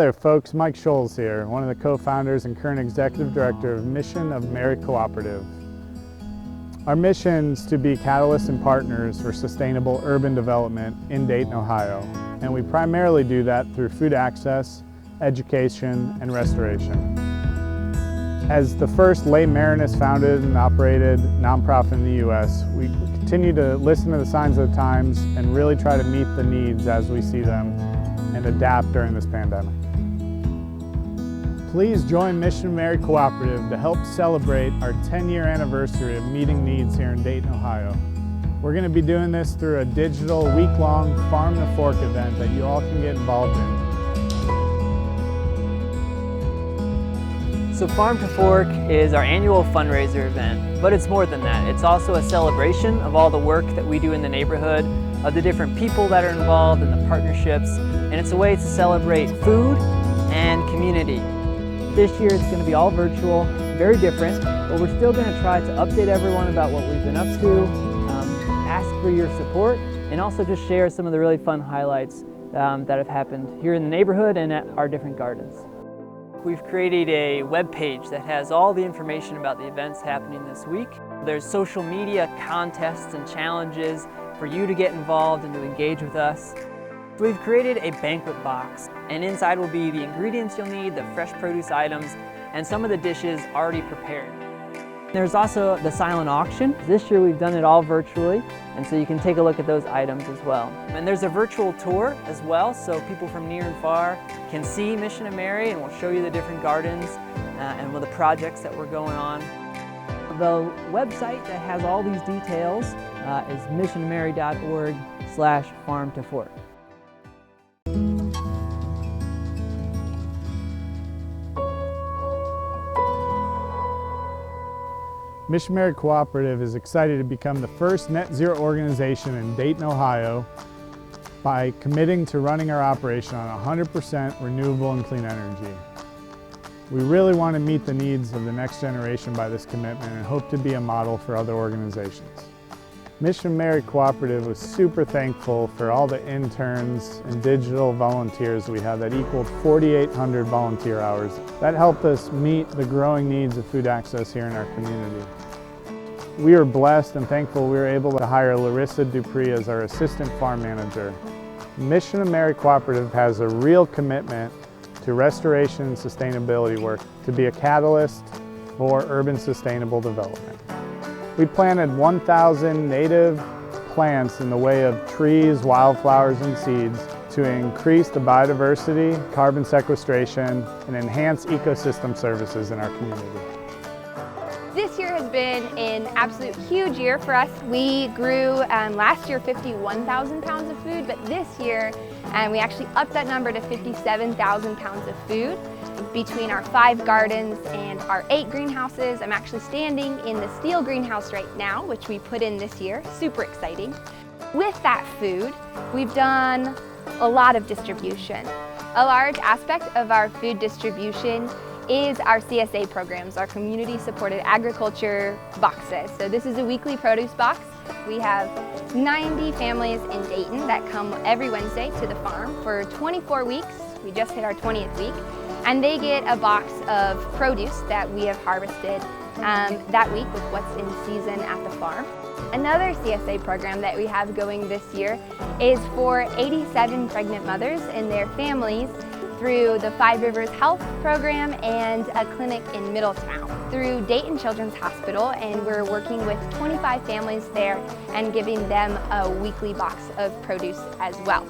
there folks, Mike Scholes here, one of the co-founders and current executive director of Mission of Mary Cooperative. Our mission is to be catalysts and partners for sustainable urban development in Dayton, Ohio, and we primarily do that through food access, education, and restoration. As the first lay Marinist founded and operated nonprofit in the U.S., we continue to listen to the signs of the times and really try to meet the needs as we see them and adapt during this pandemic. Please join Mission of Mary Cooperative to help celebrate our 10-year anniversary of meeting needs here in Dayton, Ohio. We're going to be doing this through a digital week-long Farm to Fork event that you all can get involved in. So Farm to Fork is our annual fundraiser event, but it's more than that. It's also a celebration of all the work that we do in the neighborhood, of the different people that are involved and the partnerships, and it's a way to celebrate food and community. This year it's going to be all virtual, very different, but we're still going to try to update everyone about what we've been up to, ask for your support, and also just share some of the really fun highlights that have happened here in the neighborhood and at our different gardens. We've created a webpage that has all the information about the events happening this week. There's social media contests and challenges for you to get involved and to engage with us. We've created a banquet box, and inside will be the ingredients you'll need, the fresh produce items, and some of the dishes already prepared. There's also the silent auction. This year we've done it all virtually, and so you can take a look at those items as well. And there's a virtual tour as well, so people from near and far can see Mission of Mary, and we'll show you the different gardens and the projects that we're going on. The website that has all these details is missionofmary.org/farm-to-fork. Mission of Mary Cooperative is excited to become the first net zero organization in Dayton, Ohio by committing to running our operation on 100% renewable and clean energy. We really want to meet the needs of the next generation by this commitment and hope to be a model for other organizations. Mission of Mary Cooperative was super thankful for all the interns and digital volunteers we have that equaled 4,800 volunteer hours. That helped us meet the growing needs of food access here in our community. We are blessed and thankful we were able to hire Larissa Dupree as our assistant farm manager. Mission of Mary Cooperative has a real commitment to restoration and sustainability work to be a catalyst for urban sustainable development. We planted 1,000 native plants in the way of trees, wildflowers, and seeds to increase the biodiversity, carbon sequestration, and enhance ecosystem services in our community. This year has been an absolute huge year for us. We grew last year 51,000 pounds of food, but this year we actually upped that number to 57,000 pounds of food. Between our 5 gardens and our 8 greenhouses. I'm actually standing in the steel greenhouse right now, which we put in this year. Super exciting. With that food, we've done a lot of distribution. A large aspect of our food distribution is our CSA programs, our community supported agriculture boxes. So this is a weekly produce box. We have 90 families in Dayton that come every Wednesday to the farm for 24 weeks. We just hit our 20th week. And they get a box of produce that we have harvested that week with what's in season at the farm. Another CSA program that we have going this year is for 87 pregnant mothers and their families through the Five Rivers Health Program and a clinic in Middletown through Dayton Children's Hospital, and we're working with 25 families there and giving them a weekly box of produce as well.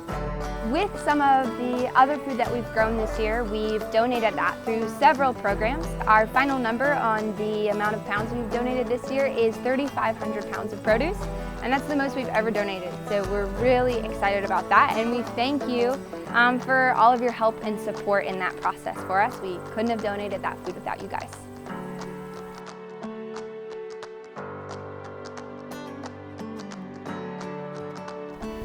With some of the other food that we've grown this year, we've donated that through several programs. Our final number on the amount of pounds we've donated this year is 3,500 pounds of produce, and that's the most we've ever donated. So we're really excited about that, and we thank you for all of your help and support in that process for us. We couldn't have donated that food without you guys.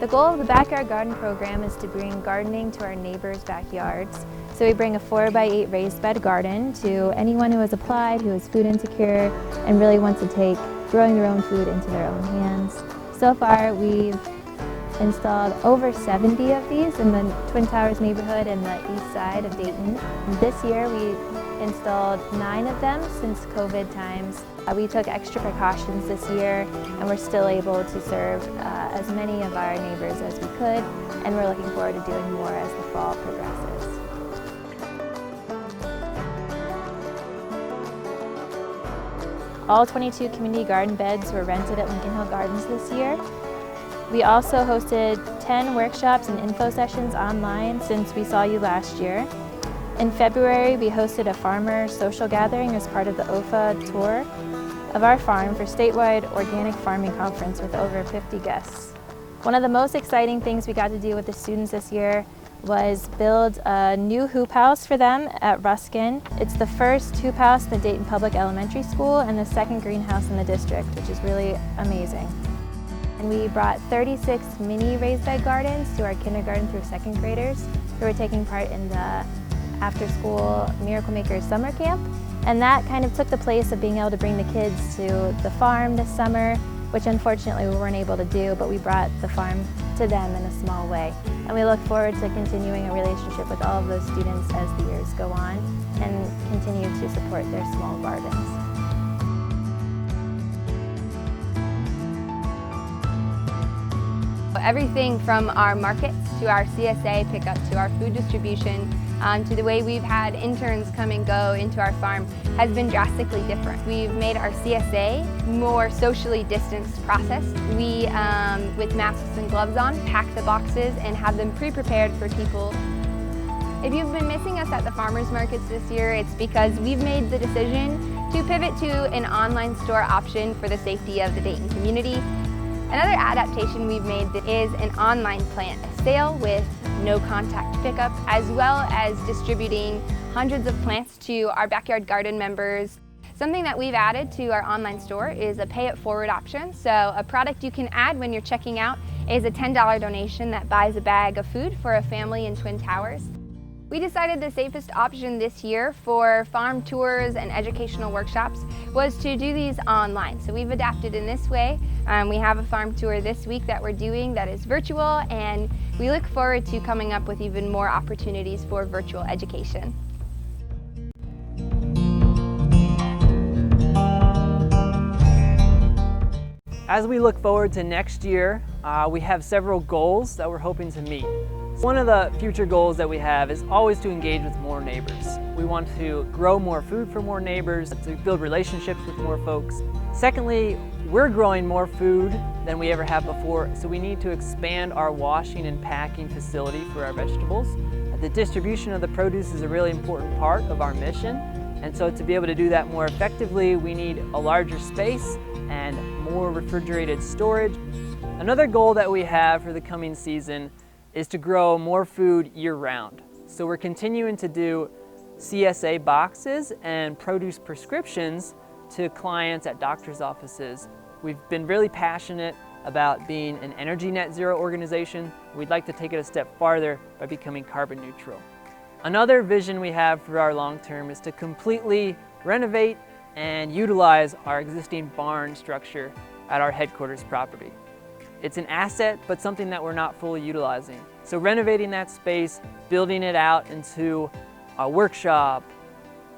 The goal of the Backyard Garden program is to bring gardening to our neighbors' backyards. So we bring a 4x8 raised bed garden to anyone who has applied, who is food insecure, and really wants to take growing their own food into their own hands. So far we've installed over 70 of these in the Twin Towers neighborhood and the east side of Dayton. This year we installed 9 of them since COVID times. We took extra precautions this year and we're still able to serve as many of our neighbors as we could, and we're looking forward to doing more as the fall progresses. All 22 community garden beds were rented at Lincoln Hill Gardens this year. We also hosted 10 workshops and info sessions online since we saw you last year. In February, we hosted a farmer social gathering as part of the OFA tour of our farm for statewide organic farming conference with over 50 guests. One of the most exciting things we got to do with the students this year was build a new hoop house for them at Ruskin. It's the first hoop house in the Dayton Public Elementary School and the second greenhouse in the district, which is really amazing. And we brought 36 mini raised bed gardens to our kindergarten through 2nd graders who were taking part in the after-school Miracle Makers summer camp. And that kind of took the place of being able to bring the kids to the farm this summer, which unfortunately we weren't able to do, but we brought the farm to them in a small way. And we look forward to continuing a relationship with all of those students as the years go on and continue to support their small gardens. Everything from our markets to our CSA pickup to our food distribution to the way we've had interns come and go into our farm has been drastically different. We've made our CSA more socially distanced process. We, with masks and gloves on, pack the boxes and have them pre-prepared for people. If you've been missing us at the farmers markets this year, it's because we've made the decision to pivot to an online store option for the safety of the Dayton community. Another adaptation we've made is an online plant sale with no contact pickup, as well as distributing hundreds of plants to our backyard garden members. Something that we've added to our online store is a pay it forward option. So a product you can add when you're checking out is a $10 donation that buys a bag of food for a family in Twin Towers. We decided the safest option this year for farm tours and educational workshops was to do these online. So we've adapted in this way. We have a farm tour this week that we're doing that is virtual, and we look forward to coming up with even more opportunities for virtual education. As we look forward to next year, we have several goals that we're hoping to meet. One of the future goals that we have is always to engage with more neighbors. We want to grow more food for more neighbors, to build relationships with more folks. Secondly, we're growing more food than we ever have before, so we need to expand our washing and packing facility for our vegetables. The distribution of the produce is a really important part of our mission, and so to be able to do that more effectively, we need a larger space and more refrigerated storage. Another goal that we have for the coming season is to grow more food year-round. So we're continuing to do CSA boxes and produce prescriptions to clients at doctor's offices. We've been really passionate about being an energy net zero organization. We'd like to take it a step farther by becoming carbon neutral. Another vision we have for our long term is to completely renovate and utilize our existing barn structure at our headquarters property. It's an asset, but something that we're not fully utilizing. So renovating that space, building it out into a workshop,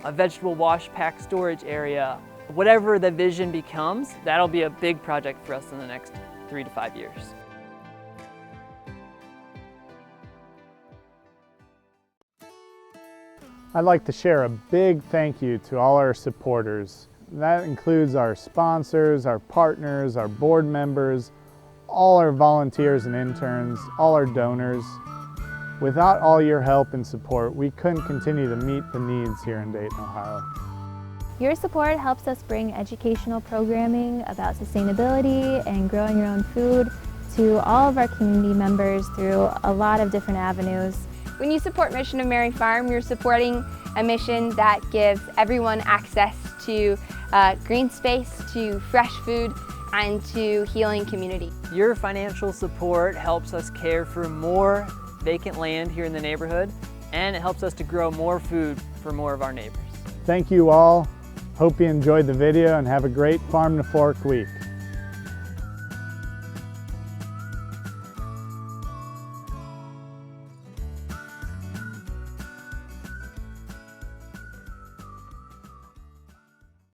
a vegetable wash pack storage area, whatever the vision becomes, that'll be a big project for us in the next 3 to 5 years. I'd like to share a big thank you to all our supporters. That includes our sponsors, our partners, our board members, all our volunteers and interns, all our donors. Without all your help and support, we couldn't continue to meet the needs here in Dayton, Ohio. Your support helps us bring educational programming about sustainability and growing your own food to all of our community members through a lot of different avenues. When you support Mission of Mary Farm, you're supporting a mission that gives everyone access to green space, to fresh food, and to healing community. Your financial support helps us care for more vacant land here in the neighborhood, and it helps us to grow more food for more of our neighbors. Thank you all. Hope you enjoyed the video and have a great Farm to Fork week.